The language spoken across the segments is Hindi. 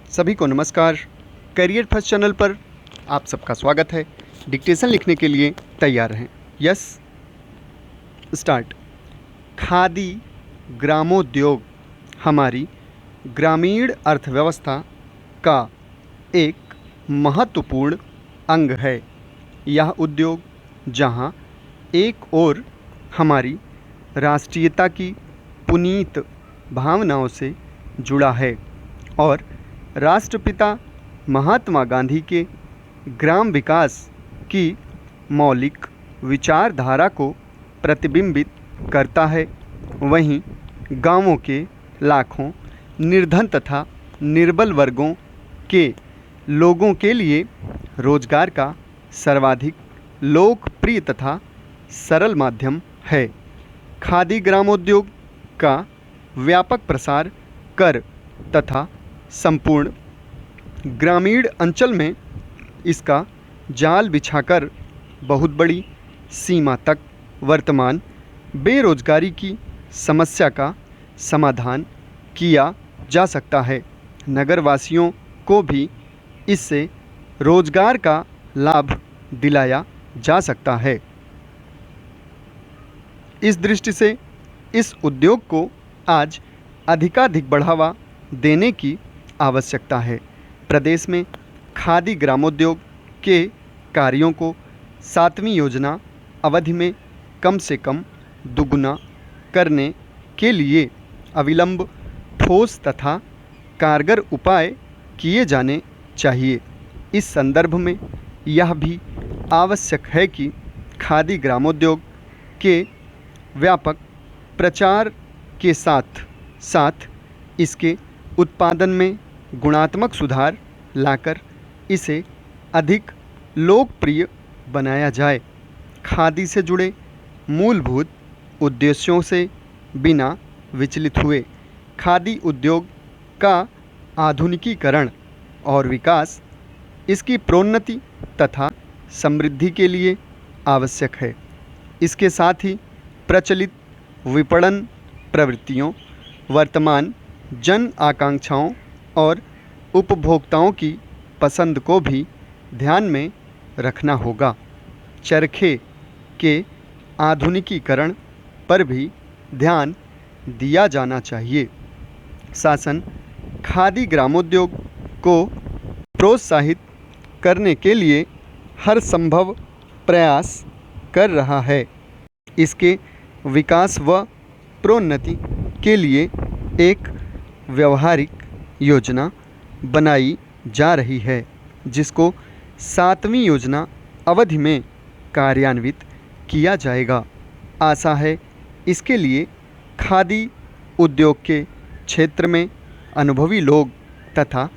सभी को नमस्कार। करियर फर्स्ट चैनल पर आप सबका स्वागत है। डिक्टेशन लिखने के लिए तैयार रहें। Yes, start. खादी ग्रामोद्योग हमारी ग्रामीण अर्थव्यवस्था का एक महत्वपूर्ण अंग है। यह उद्योग जहां एक ओर हमारी राष्ट्रीयता की पुनीत भावनाओं से जुड़ा है और राष्ट्रपिता महात्मा गांधी के ग्राम विकास की मौलिक विचारधारा को प्रतिबिंबित करता है, वहीं गांवों के लाखों निर्धन तथा निर्बल वर्गों के लोगों के लिए रोजगार का सर्वाधिक लोकप्रिय तथा सरल माध्यम है। खादी ग्रामोद्योग का व्यापक प्रसार कर तथा संपूर्ण ग्रामीण अंचल में इसका जाल बिछाकर बहुत बड़ी सीमा तक वर्तमान बेरोजगारी की समस्या का समाधान किया जा सकता है। नगरवासियों को भी इससे रोजगार का लाभ दिलाया जा सकता है। इस दृष्टि से इस उद्योग को आज अधिकाधिक बढ़ावा देने की आवश्यकता है। प्रदेश में खादी ग्रामोद्योग के कार्यों को 7वीं योजना अवधि में कम से कम दुगुना करने के लिए अविलंब ठोस तथा कारगर उपाय किए जाने चाहिए। इस संदर्भ में यह भी आवश्यक है कि खादी ग्रामोद्योग के व्यापक प्रचार के साथ साथ इसके उत्पादन में गुणात्मक सुधार लाकर इसे अधिक लोकप्रिय बनाया जाए। खादी से जुड़े मूलभूत उद्देश्यों से बिना विचलित हुए खादी उद्योग का आधुनिकीकरण और विकास इसकी प्रोन्नति तथा समृद्धि के लिए आवश्यक है। इसके साथ ही प्रचलित विपणन प्रवृत्तियों, वर्तमान जन आकांक्षाओं और उपभोक्ताओं की पसंद को भी ध्यान में रखना होगा। चरखे के आधुनिकीकरण पर भी ध्यान दिया जाना चाहिए। शासन खादी ग्रामोद्योग को प्रोत्साहित करने के लिए हर संभव प्रयास कर रहा है। इसके विकास व प्रोन्नति के लिए एक व्यवहारिक योजना बनाई जा रही है, जिसको 7वीं योजना अवधि में कार्यान्वित किया जाएगा। आशा है इसके लिए खादी उद्योग के क्षेत्र में अनुभवी लोग तथा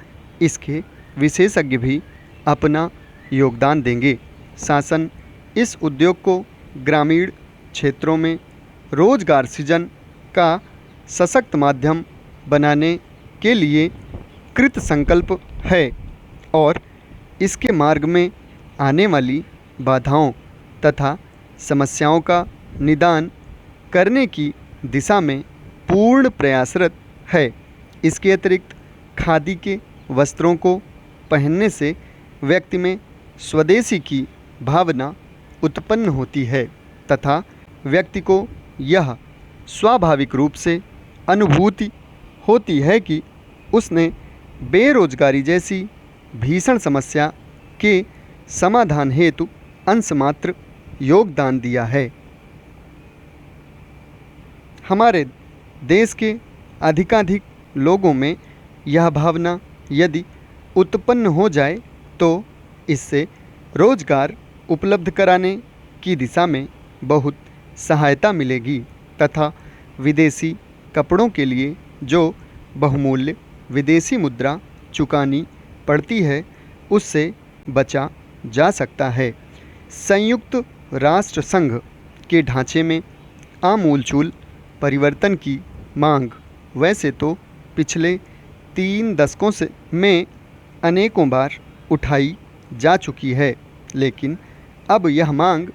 इसके विशेषज्ञ भी अपना योगदान देंगे। शासन इस उद्योग को ग्रामीण क्षेत्रों में रोजगार सृजन का सशक्त माध्यम बनाने के लिए कृत संकल्प है और इसके मार्ग में आने वाली बाधाओं तथा समस्याओं का निदान करने की दिशा में पूर्ण प्रयासरत है। इसके अतिरिक्त खादी के वस्त्रों को पहनने से व्यक्ति में स्वदेशी की भावना उत्पन्न होती है तथा व्यक्ति को यह स्वाभाविक रूप से अनुभूति होती है कि उसने बेरोजगारी जैसी भीषण समस्या के समाधान हेतु अंशमात्र योगदान दिया है। हमारे देश के अधिकाधिक लोगों में यह भावना यदि उत्पन्न हो जाए तो इससे रोजगार उपलब्ध कराने की दिशा में बहुत सहायता मिलेगी तथा विदेशी कपड़ों के लिए जो बहुमूल्य विदेशी मुद्रा चुकानी पड़ती है उससे बचा जा सकता है। संयुक्त राष्ट्र संघ के ढांचे में आमूलचूल परिवर्तन की मांग वैसे तो पिछले 3 दशकों से में अनेकों बार उठाई जा चुकी है, लेकिन अब यह मांग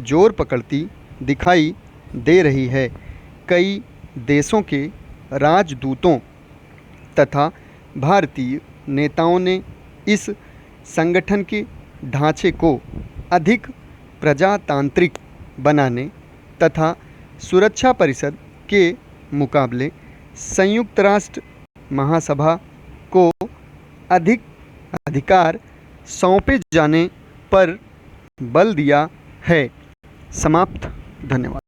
जोर पकड़ती दिखाई दे रही है। कई देशों के राजदूतों तथा भारतीय नेताओं ने इस संगठन के ढांचे को अधिक प्रजातांत्रिक बनाने तथा सुरक्षा परिषद के मुकाबले संयुक्त राष्ट्र महासभा को अधिक अधिकार सौंपे जाने पर बल दिया है। समाप्त। धन्यवाद।